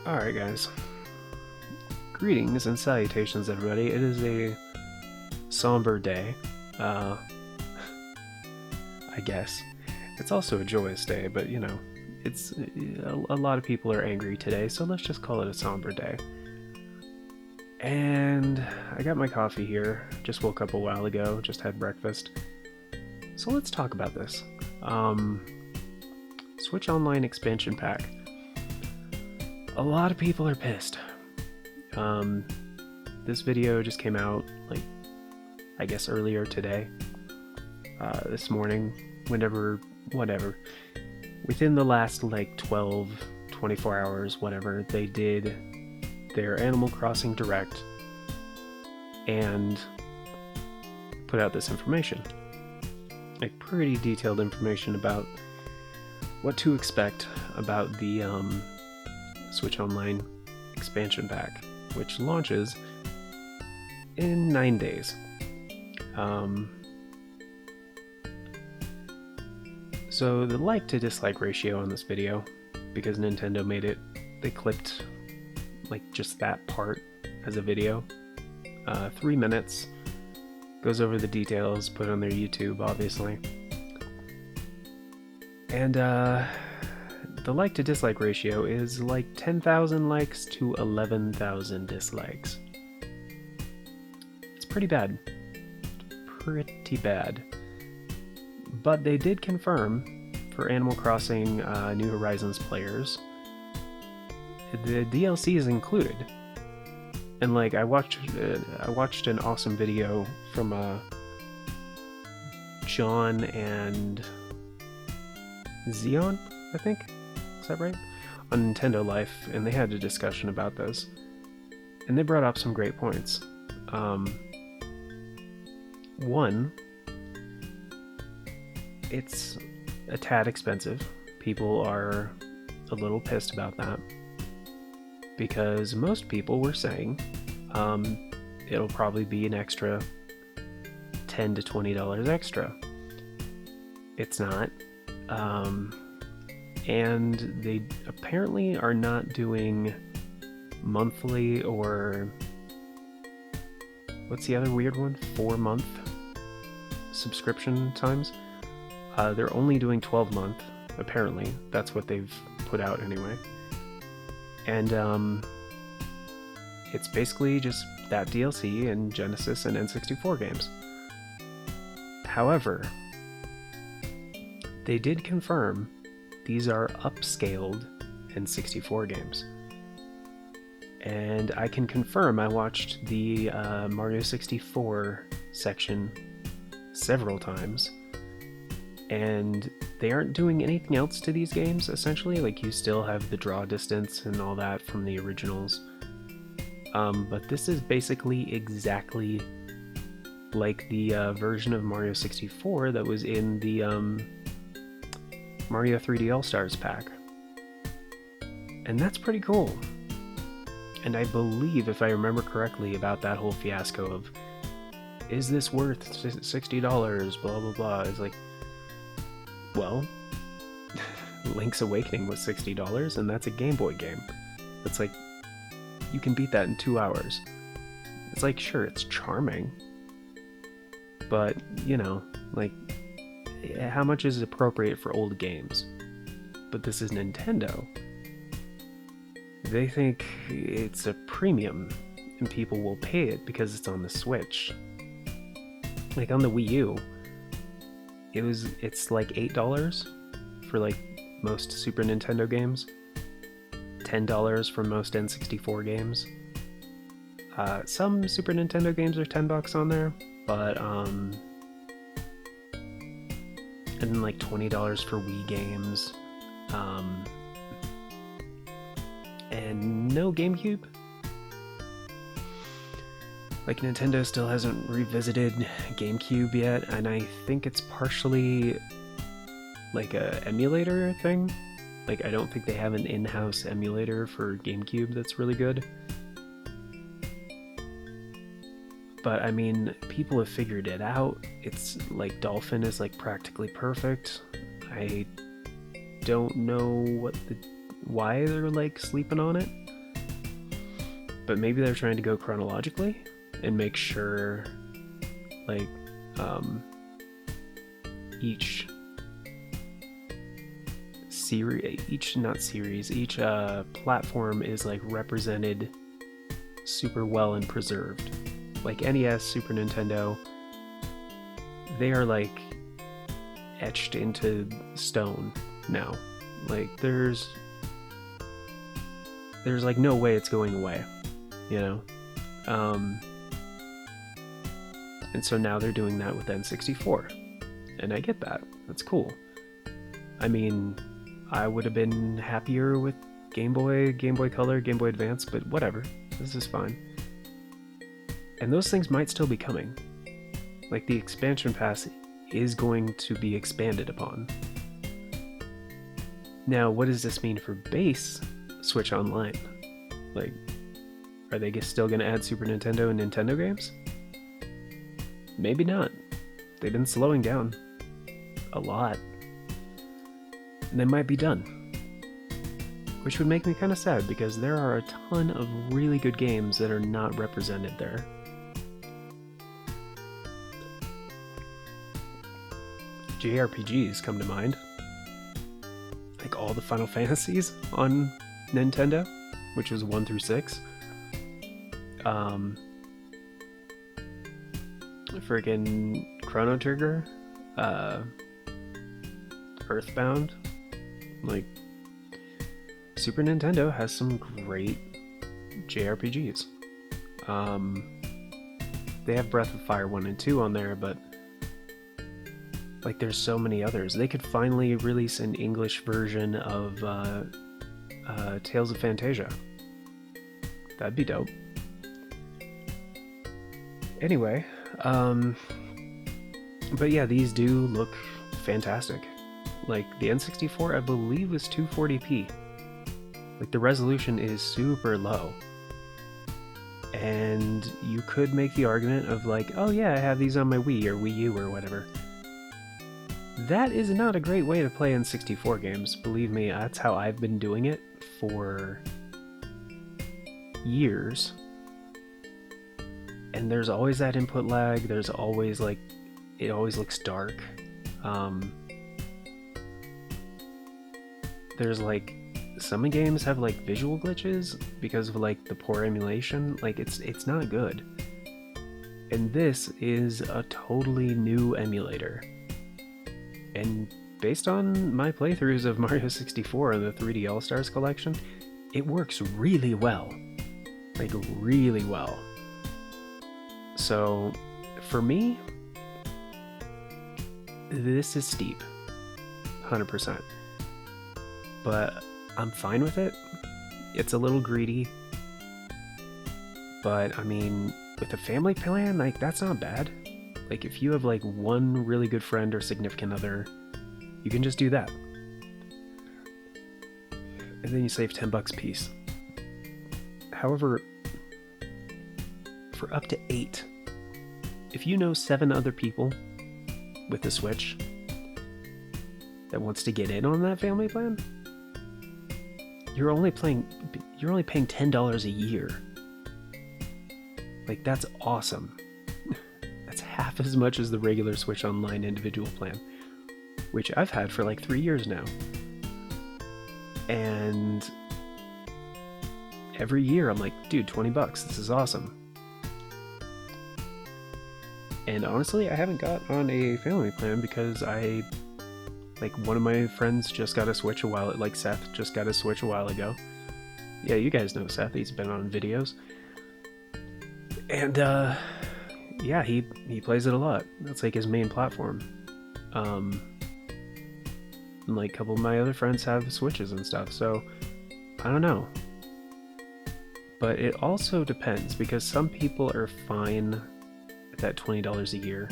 Alright guys, greetings and salutations everybody. It is a somber day, I guess. It's also a joyous day, but you know, it's a lot of people are angry today, so let's just call it a somber day. And I got my coffee here, just woke up a while ago, just had breakfast. So let's talk about this. Switch Online expansion pack. A lot of people are pissed. This video just came out, like, I guess earlier today. This morning, whatever. Within the last, like, 12, 24 hours, whatever, they did their Animal Crossing Direct and put out this information. Like, pretty detailed information about what to expect about the, Switch Online expansion pack, which launches in 9 days. So the like to dislike ratio on this video, because Nintendo made it, they clipped like just that part as a video. 3 minutes, goes over the details, put on their YouTube obviously. And the like to dislike ratio is like 10,000 likes to 11,000 dislikes. It's pretty bad. Pretty bad. But they did confirm for Animal Crossing New Horizons players, the DLC is included. And like I watched an awesome video from John and Xeon, I think. Is that right? On Nintendo Life, and they had a discussion about this. And they brought up some great points. One, it's a tad expensive. People are a little pissed about that. Because most people were saying it'll probably be an extra $10 to $20 extra. It's not. And they apparently are not doing monthly or what's the other weird one? 4-month subscription times. They're only doing 12-month, apparently. That's what they've put out anyway. And it's basically just that DLC in Genesis and N64 games. However, they did confirm these are upscaled N64 games. And I can confirm I watched the Mario 64 section several times, and they aren't doing anything else to these games, essentially. Like, you still have the draw distance and all that from the originals. But this is basically exactly like the version of Mario 64 that was in the Mario 3D All-Stars pack. And that's pretty cool. And I believe, if I remember correctly, about that whole fiasco of, is this worth $60, blah blah blah, it's like, well, Link's Awakening was $60, and that's a Game Boy game. It's like, you can beat that in 2 hours. It's like, sure, it's charming, but, you know, like, how much is appropriate for old games? But this is Nintendo. They think it's a premium, and people will pay it because it's on the Switch. Like, on the Wii U, it's like $8 for like most Super Nintendo games, $10 for most N64 games. Some Super Nintendo games are $10 on there, but and then like $20 for Wii games, and no GameCube. Like, Nintendo still hasn't revisited GameCube yet, and I think it's partially like a emulator thing. Like, I don't think they have an in-house emulator for GameCube that's really good. But I mean, people have figured it out. It's like Dolphin is like practically perfect. I don't know why they're like sleeping on it. But maybe they're trying to go chronologically and make sure, like, each platform is like represented super well and preserved. Like NES, Super Nintendo, they are like etched into stone now. Like there's like no way it's going away, you know? And so now they're doing that with N64. And I get that. That's cool. I mean, I would have been happier with Game Boy, Game Boy Color, Game Boy Advance, but whatever. This is fine. And those things might still be coming. Like the expansion pass is going to be expanded upon. Now, what does this mean for base Switch Online? Like, are they still going to add Super Nintendo and Nintendo games? Maybe not. They've been slowing down a lot. And they might be done. Which would make me kind of sad because there are a ton of really good games that are not represented there. JRPGs come to mind. Like all the Final Fantasies on Nintendo, which was 1 through 6. Friggin' Chrono Trigger, Earthbound. Like, Super Nintendo has some great JRPGs. They have Breath of Fire 1 and 2 on there, but like there's so many others. They could finally release an English version of Tales of Phantasia. That'd be dope. Anyway, but yeah, these do look fantastic. Like the N64, I believe, was 240p. Like the resolution is super low. And you could make the argument of like, oh yeah, I have these on my Wii or Wii U or whatever. That is not a great way to play N64 games. Believe me, that's how I've been doing it for years. And there's always that input lag. There's always like, it always looks dark. There's like, some games have like visual glitches because of like the poor emulation. Like it's not good. And this is a totally new emulator. And based on my playthroughs of Mario 64 and the 3D All-Stars collection, it works really well. Like really well. So for me, this is steep. 100%. But I'm fine with it. It's a little greedy. But I mean, with a family plan, like that's not bad. Like if you have like one really good friend or significant other, you can just do that. And then you save $10 a piece. However, for up to 8, if you know 7 other people with a Switch that wants to get in on that family plan, you're only paying $10 a year. Like that's awesome. That's half as much as the regular Switch Online individual plan, which I've had for like 3 years now. And every year I'm like, dude, $20, this is awesome. And honestly, I haven't got on a family plan because one of my friends just got a Switch like Seth just got a Switch a while ago. Yeah, you guys know Seth, he's been on videos. And yeah, he plays it a lot. That's like his main platform. And like a couple of my other friends have Switches and stuff, so I don't know. But it also depends, because some people are fine at that $20 a year.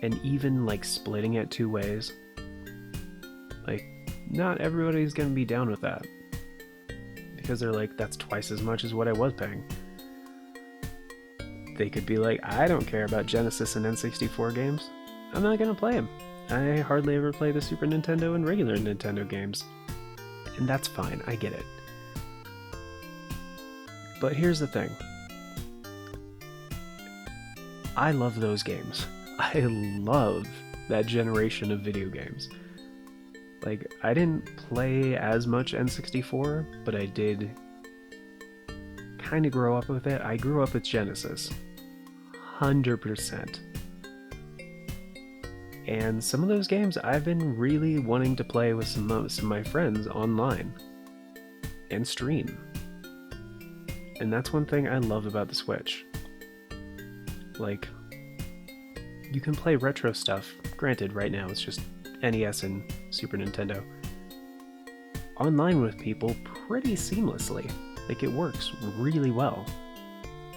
And even like splitting it 2 ways. Like, not everybody's gonna be down with that. Because they're like, that's twice as much as what I was paying. They could be like, I don't care about Genesis and N64 games. I'm not gonna play them. I hardly ever play the Super Nintendo and regular Nintendo games. And that's fine, I get it. But here's the thing. I love those games. I love that generation of video games. Like, I didn't play as much N64, but I did kind of grow up with it. I grew up with Genesis. 100%. And some of those games I've been really wanting to play with some of my friends online and stream. And that's one thing I love about the Switch. Like, you can play retro stuff. Granted, right now it's just NES and Super Nintendo. Online with people pretty seamlessly. Like, it works really well.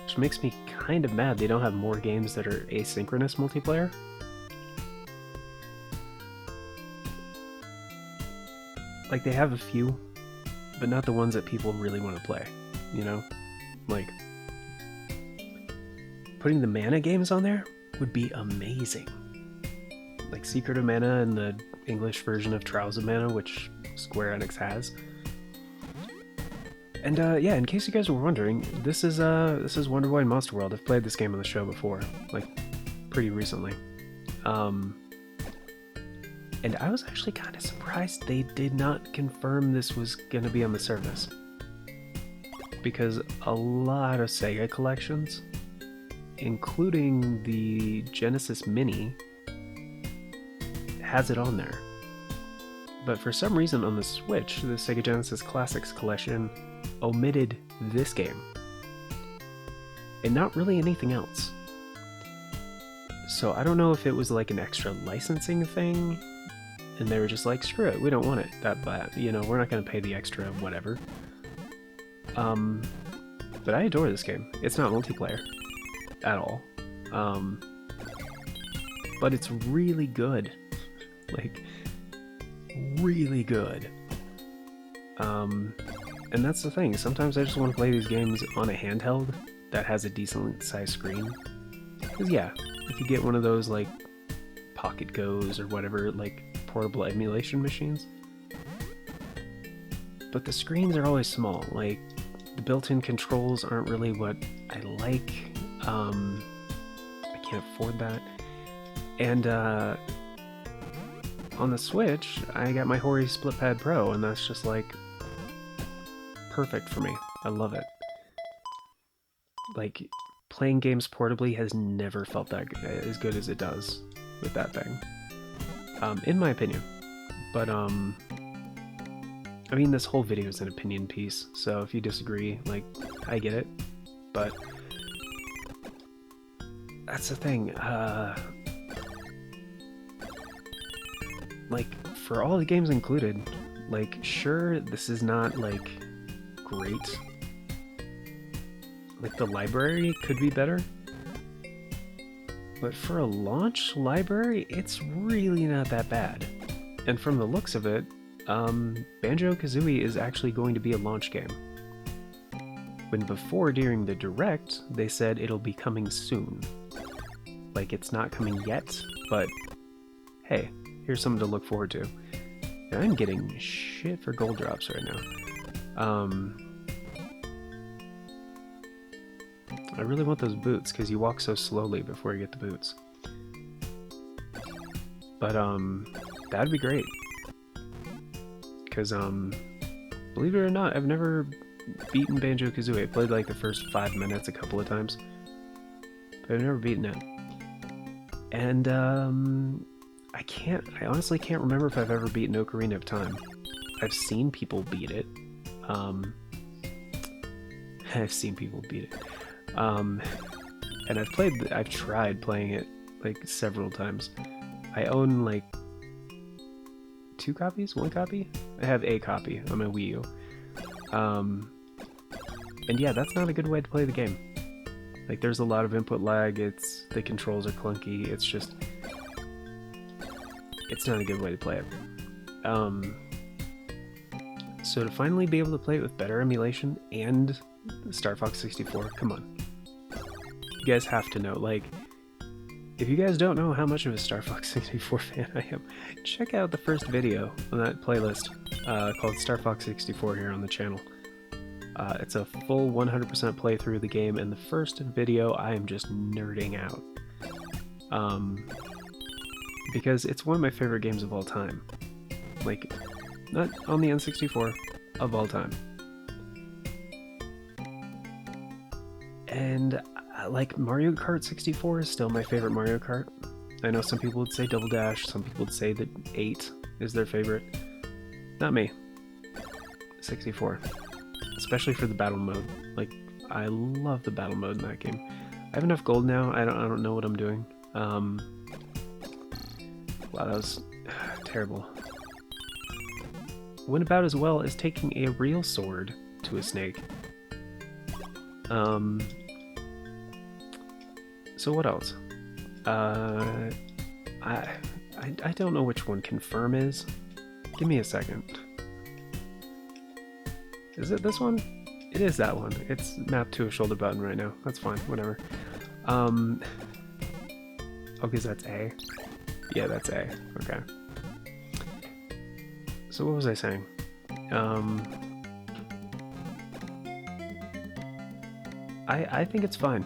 Which makes me kind of mad they don't have more games that are asynchronous multiplayer. Like, they have a few, but not the ones that people really want to play, you know? Like, putting the Mana games on there would be amazing. Like Secret of Mana and the English version of Trials of Mana, which Square Enix has. And yeah, in case you guys were wondering, this is Wonderboy and Monster World. I've played this game on the show before, like pretty recently. And I was actually kind of surprised they did not confirm this was going to be on the service. Because a lot of Sega collections, including the Genesis Mini, has it on there. But for some reason on the Switch, the Sega Genesis Classics collection omitted this game. And not really anything else. So I don't know if it was like an extra licensing thing, and they were just like, screw it, we don't want it that bad. You know, we're not going to pay the extra whatever. But I adore this game. It's not multiplayer at all. But it's really good. Like, really good. And that's the thing. Sometimes I just want to play these games on a handheld that has a decent sized screen. Because yeah, you could get one of those like Pocket Go's or whatever, like portable emulation machines. But the screens are always small. Like, the built-in controls aren't really what I like. I can't afford that. And on the Switch, I got my Hori Split Pad Pro, and that's just like perfect for me. I love it. Like, playing games portably has never felt that as good as it does with that thing, in my opinion. But I mean, this whole video is an opinion piece, so if you disagree, like, I get it. But that's the thing. Like, for all the games included, like, sure, this is not like great. Like, the library could be better. But for a launch library, it's really not that bad. And from the looks of it, Banjo-Kazooie is actually going to be a launch game. When before, during the Direct, they said it'll be coming soon. Like, it's not coming yet, but hey, here's something to look forward to. And I'm getting shit for gold drops right now. I really want those boots, because you walk so slowly before you get the boots. But, that'd be great. Because, believe it or not, I've never beaten Banjo-Kazooie. I played, like, the first 5 minutes a couple of times. But I've never beaten it. And, I honestly can't remember if I've ever beaten Ocarina of Time. I've seen people beat it. I've seen people beat it. And I've tried playing it, like, several times. I own, like, 2 copies? 1 copy? I have a copy on my Wii U. And yeah, that's not a good way to play the game. Like, there's a lot of input lag, the controls are clunky, it's not a good way to play it. So to finally be able to play it with better emulation and Star Fox 64, come on. You guys have to know, like, if you guys don't know how much of a Star Fox 64 fan I am, check out the first video on that playlist called Star Fox 64 here on the channel. It's a full 100% playthrough of the game, and the first video I am just nerding out. Because it's one of my favorite games of all time. Like, not on the N64, of all time. And like, Mario Kart 64 is still my favorite Mario Kart. I know some people would say Double Dash, some people would say that 8 is their favorite. Not me. 64. Especially for the battle mode. Like, I love the battle mode in that game. I have enough gold now, I don't know what I'm doing. Wow, that was terrible. Went about as well as taking a real sword to a snake. So what else? I don't know which one confirm is. Give me a second. Is it this one? It is that one. It's mapped to a shoulder button right now. That's fine, whatever. Oh, because that's A? Yeah, that's A. Okay. So what was I saying? I think it's fine,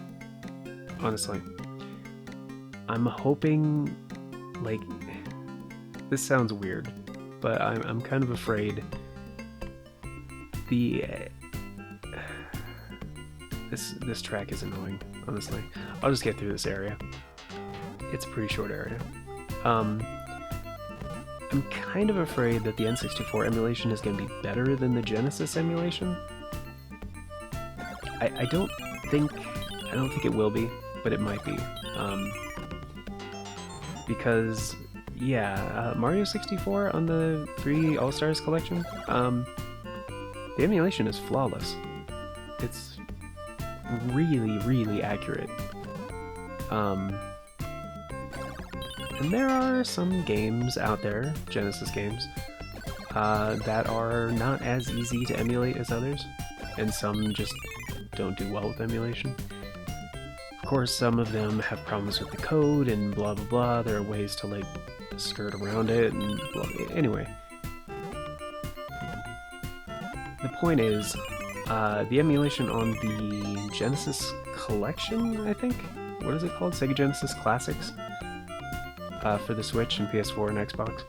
honestly. I'm hoping, like, this sounds weird, but I'm kind of afraid this track is annoying, honestly. I'll just get through this area. It's a pretty short area. I'm kind of afraid that the N64 emulation is going to be better than the Genesis emulation. I don't think it will be, but it might be. Because, yeah, Mario 64 on the 3 All-Stars collection, the emulation is flawless. It's really, really accurate. And there are some games out there, Genesis games, that are not as easy to emulate as others, and some just don't do well with emulation. Of course, some of them have problems with the code and blah blah blah. There are ways to, like, skirt around it and blah. Anyway. The point is, the emulation on the Genesis Collection, I think? What is it called? Sega Genesis Classics? For the Switch and PS4 and Xbox.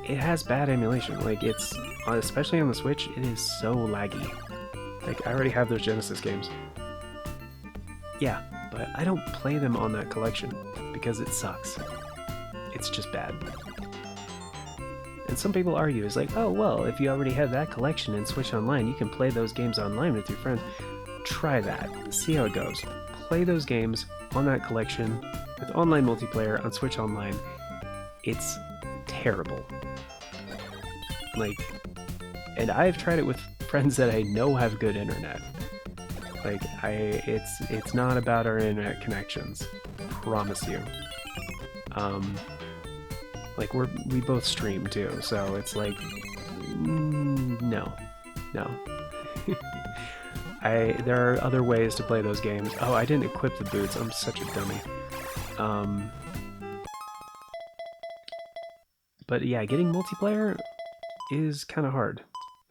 It has bad emulation. Like, it's, especially on the Switch, it is so laggy. Like, I already have those Genesis games. Yeah, but I don't play them on that collection because it sucks. It's just bad. And some people argue, it's like, oh, well, if you already have that collection in Switch Online, you can play those games online with your friends. Try that. See how it goes. Play those games on that collection with online multiplayer on Switch Online. It's terrible. Like, and I've tried it with friends that I know have good internet. Like, it's not about our internet connections. Promise you. Like, we both stream too, so it's like, no. There are other ways to play those games. Oh, I didn't equip the boots. I'm such a dummy. But yeah, getting multiplayer is kind of hard.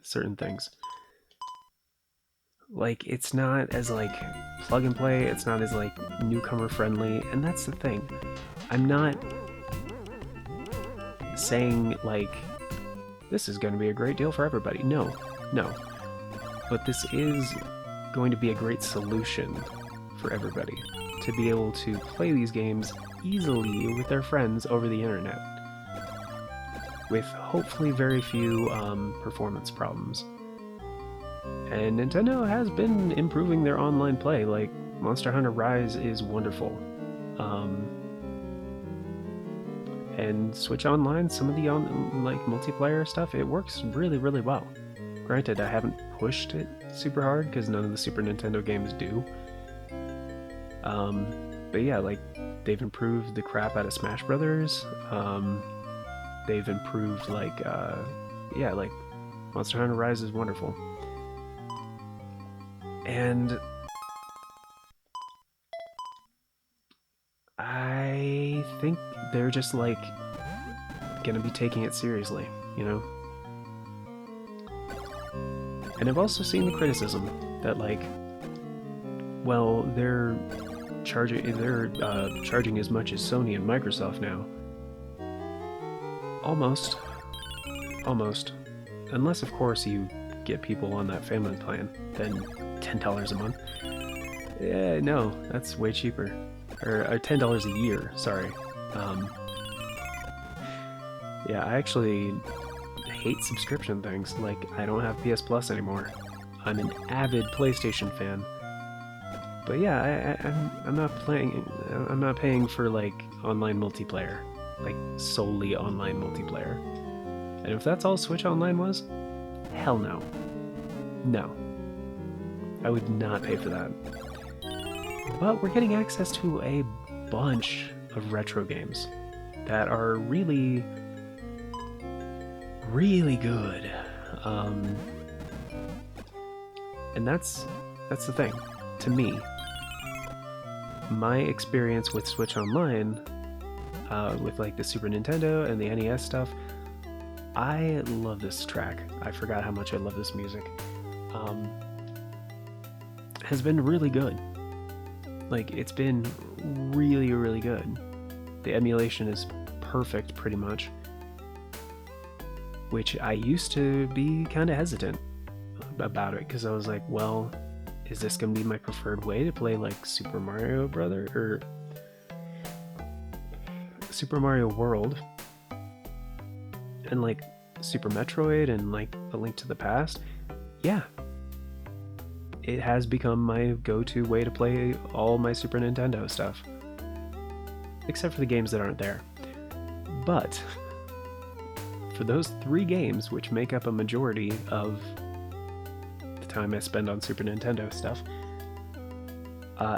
Certain things. Like, it's not as, like, plug and play. It's not as, like, newcomer friendly. And that's the thing. I'm not saying, like, this is going to be a great deal for everybody. No. But this is going to be a great solution for everybody to be able to play these games easily with their friends over the internet, with hopefully very few performance problems. And Nintendo has been improving their online play. Like, Monster Hunter Rise is wonderful. And Switch Online, some of the multiplayer stuff, it works really, really well. Granted, I haven't pushed it super hard because none of the Super Nintendo games do. But yeah, like, they've improved the crap out of Smash Brothers. They've improved, like, yeah, like, Monster Hunter Rise is wonderful. And I think they're just, like, gonna be taking it seriously, you know? And I've also seen the criticism that, like, well, they're charging as much as Sony and Microsoft now. Almost. Unless, of course, you get people on that family plan, then $10 a month. Yeah, no, that's way cheaper. Or $10 a year, sorry. Yeah, I actually hate subscription things. Like, I don't have PS Plus anymore. I'm an avid PlayStation fan. But yeah, I'm not paying for, like, online multiplayer. Like, solely online multiplayer. And if that's all Switch Online was, hell no. No. I would not pay for that. But we're getting access to a bunch of retro games that are really, really good. And that's the thing. To me, my experience with Switch Online, with like the Super Nintendo and the NES stuff, I love this track. I forgot how much I love this music. Has been really good. Like, it's been really, really good. The emulation is perfect, pretty much. Which I used to be kind of hesitant about it, because I was like, well, is this going to be my preferred way to play, like, Super Mario Brother, or Super Mario World, and, like, Super Metroid, and, like, A Link to the Past? Yeah. It has become my go-to way to play all my Super Nintendo stuff. Except for the games that aren't there. But for those 3 games, which make up a majority of the time I spend on Super Nintendo stuff,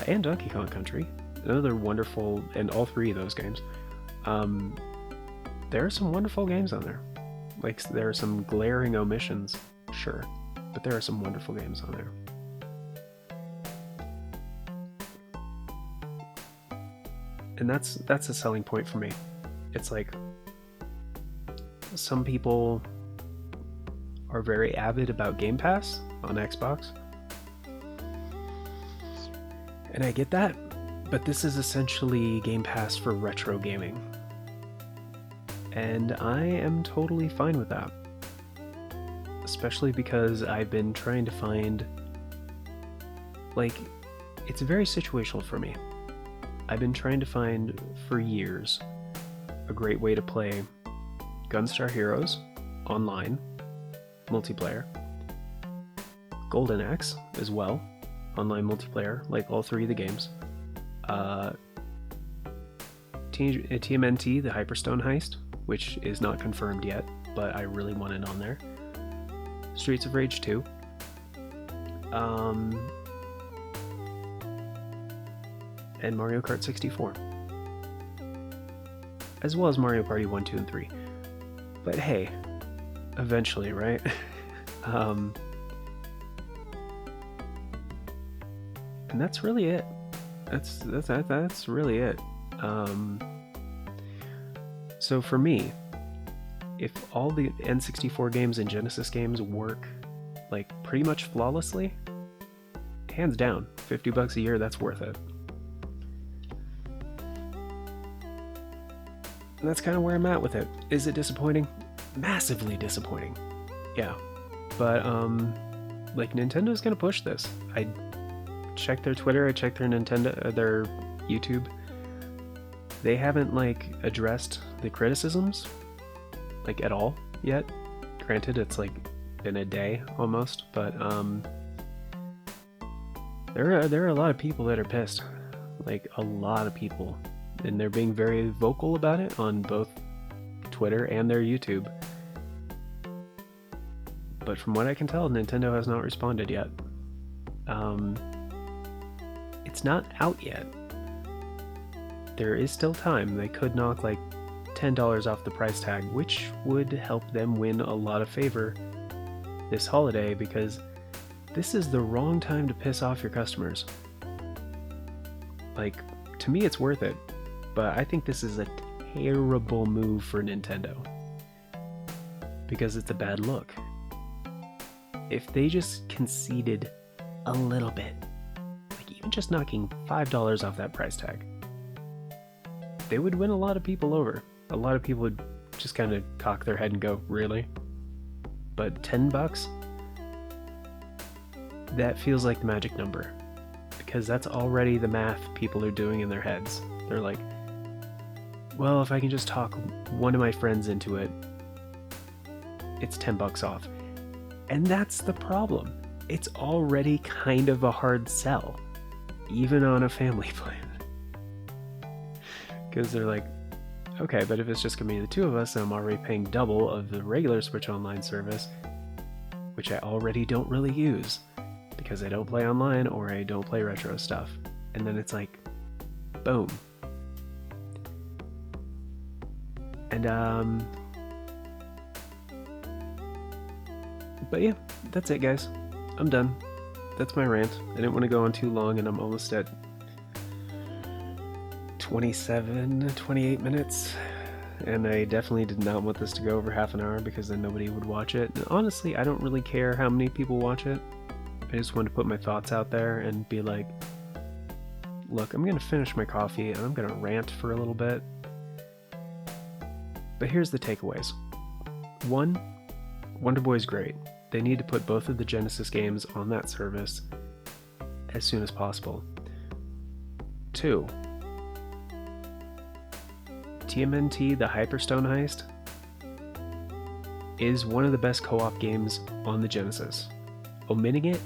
and Donkey Kong Country, another wonderful, and all 3 of those games, there are some wonderful games on there. Like, there are some glaring omissions, sure, but there are some wonderful games on there. And that's a selling point for me. It's like, some people are very avid about Game Pass on Xbox, and I get that, but this is essentially Game Pass for retro gaming, and I am totally fine with that, especially because I've been trying to find, like, it's very situational for me. I've been trying to find, for years, a great way to play Gunstar Heroes online, multiplayer, Golden Axe as well, online multiplayer, like all 3 of the games, TMNT, the Hyperstone Heist, which is not confirmed yet, but I really want it on there, Streets of Rage 2, and Mario Kart 64, as well as Mario Party 1, 2, and 3. But hey, eventually, right? And that's really it. That's really it. So for me, if all the N64 games and Genesis games work, like, pretty much flawlessly, hands down, $50 a year, that's worth it. And that's kind of where I'm at with it. Is it disappointing? Massively disappointing. Yeah. But, like, Nintendo's gonna push this. I checked their Twitter, I checked their their YouTube. They haven't, like, addressed the criticisms, like, at all yet. Granted, it's, like, been a day almost, but, there are a lot of people that are pissed. Like, a lot of people. And they're being very vocal about it on both Twitter and their YouTube. But from what I can tell, Nintendo has not responded yet. It's not out yet. There is still time. They could knock like $10 off the price tag, which would help them win a lot of favor this holiday, because this is the wrong time to piss off your customers. Like, to me, it's worth it. But I think this is a terrible move for Nintendo, because it's a bad look. if they just conceded a little bit, like even just knocking $5 off that price tag, they would win a lot of people over. A lot of people would just kind of cock their head and go, really? But $10? That feels like the magic number, because that's already the math people are doing in their heads. They're like, well, if I can just talk one of my friends into it, it's $10 off. And that's the problem. It's already kind of a hard sell, even on a family plan. Because they're like, okay, but if it's just gonna be the two of us, and I'm already paying double of the regular Switch Online service, which I already don't really use, because I don't play online or I don't play retro stuff. And then it's like, boom. And, but yeah, that's it, guys. I'm done. That's my rant. I didn't want to go on too long, and I'm almost at 28 minutes. And I definitely did not want this to go over half an hour, because then nobody would watch it. And honestly, I don't really care how many people watch it. I just wanted to put my thoughts out there and be like, look, I'm going to finish my coffee and I'm going to rant for a little bit. But here's the takeaways. 1, Wonderboy's great. They need to put both of the Genesis games on that service as soon as possible. 2, TMNT, the Hyperstone Heist, is one of the best co-op games on the Genesis. Omitting it,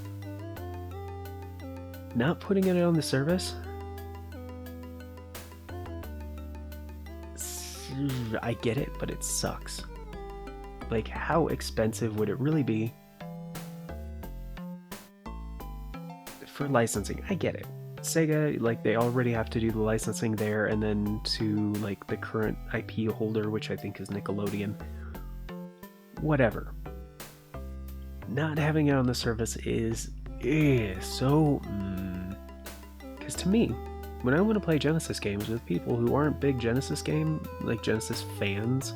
not putting it on the service, I get it, but it sucks. Like, how expensive would it really be for licensing? I get it. Sega, like, they already have to do the licensing there, and then to, like, the current IP holder, which I think is Nickelodeon. Whatever. Not having it on the service is so... Because to me, when I want to play Genesis games with people who aren't big Genesis Genesis fans,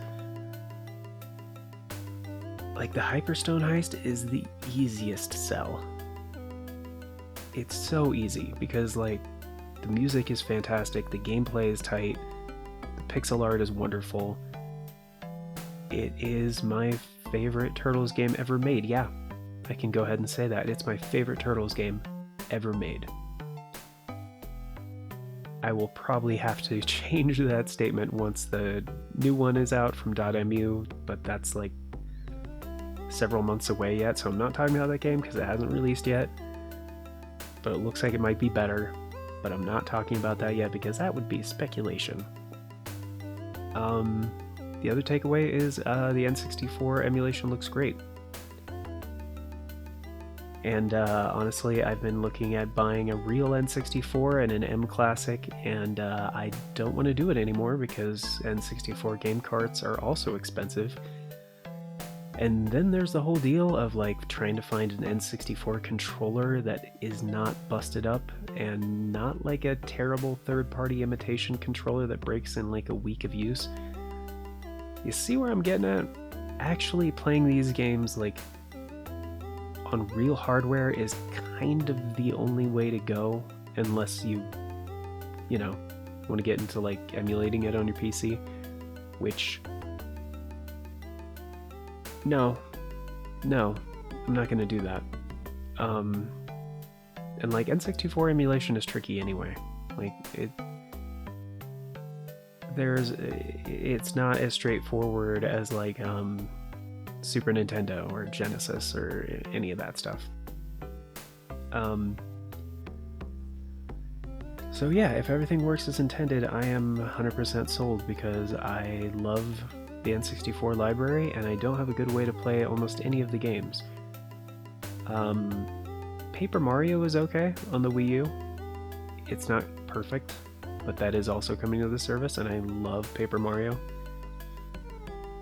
like, the Hyperstone Heist is the easiest sell. It's so easy, because, like, the music is fantastic, the gameplay is tight, the pixel art is wonderful. It is my favorite Turtles game ever made. Yeah, I can go ahead and say that. It's my favorite Turtles game ever made. I will probably have to change that statement once the new one is out from .mu, but that's like several months away yet, so I'm not talking about that game because it hasn't released yet. But it looks like it might be better, but I'm not talking about that yet because that would be speculation. The other takeaway is the N64 emulation looks great. And honestly, I've been looking at buying a real N64 and an M Classic, and I don't want to do it anymore because N64 game carts are also expensive. And then there's the whole deal of, like, trying to find an N64 controller that is not busted up and not like a terrible third-party imitation controller that breaks in like a week of use. You see where I'm getting at? Actually playing these games, like, on real hardware is kind of the only way to go, unless you know, want to get into, like, emulating it on your PC, which... No, I'm not gonna do that. And, like, N64 emulation is tricky anyway. Like, it's not as straightforward as, like, Super Nintendo or Genesis or any of that stuff. So yeah, if everything works as intended, I am 100% sold because I love the N64 library, and I don't have a good way to play almost any of the games. Paper Mario is okay on the Wii U. It's not perfect, but that is also coming to the service, and I love Paper Mario.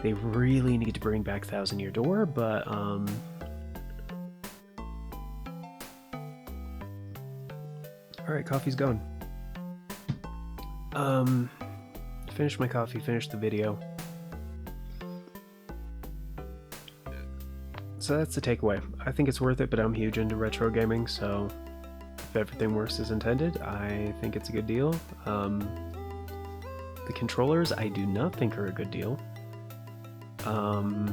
They really need to bring back Thousand Year Door, but alright, coffee's gone. Finish my coffee, finish the video. so that's the takeaway. I think it's worth it, but I'm huge into retro gaming, so if everything works as intended, I think it's a good deal. The controllers I do not think are a good deal. And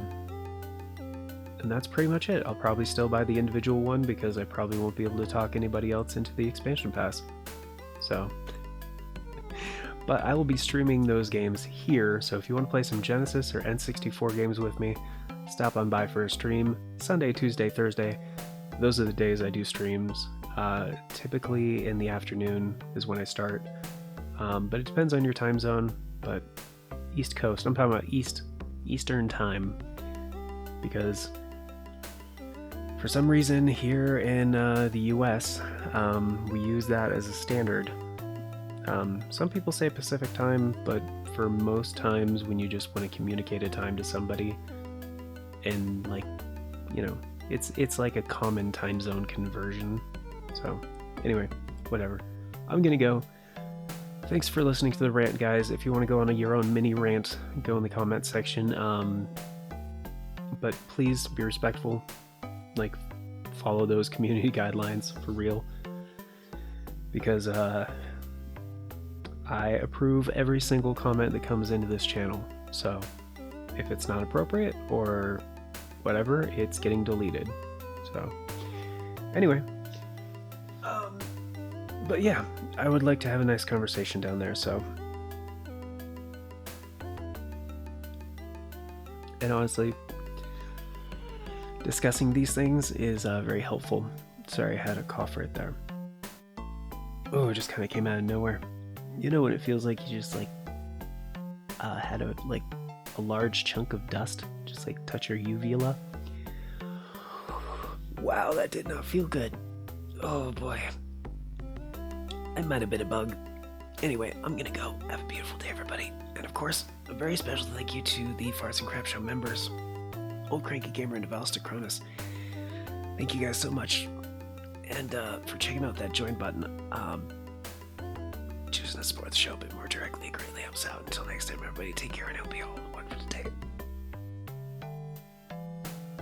that's pretty much it. I'll probably still buy the individual one because I probably won't be able to talk anybody else into the expansion pass. So, but I will be streaming those games here, so if you want to play some Genesis or N64 games with me, stop on by for a stream. Sunday, Tuesday, Thursday, those are the days I do streams. Typically in the afternoon is when I start, but it depends on your time zone. But East Coast, I'm talking about Eastern time, because for some reason here in the US, we use that as a standard. Some people say Pacific time, but for most times when you just want to communicate a time to somebody, and like, you know, it's like a common time zone conversion. So anyway, whatever. I'm gonna go. Thanks for listening to the rant, guys. If you want to go on your own mini rant, go in the comment section. But please be respectful. Like, follow those community guidelines for real. Because I approve every single comment that comes into this channel. So if it's not appropriate or whatever, it's getting deleted. So anyway. But yeah, I would like to have a nice conversation down there, so. And honestly, discussing these things is very helpful. Sorry, I had a cough right there. Oh, it just kind of came out of nowhere. You know what it feels like? You just like had a large chunk of dust just like touch your uvula. Wow, that did not feel good. Oh boy. I might have been a bug. Anyway, I'm gonna go. Have a beautiful day, everybody. And of course, a very special thank you to the Farce and Crap Show members, Old Cranky Gamer and Devalsta Cronus. Thank you guys so much. And for checking out that join button. Choosing to support the show a bit more directly greatly helps out. Until next time, everybody, take care and I hope you all have a wonderful day.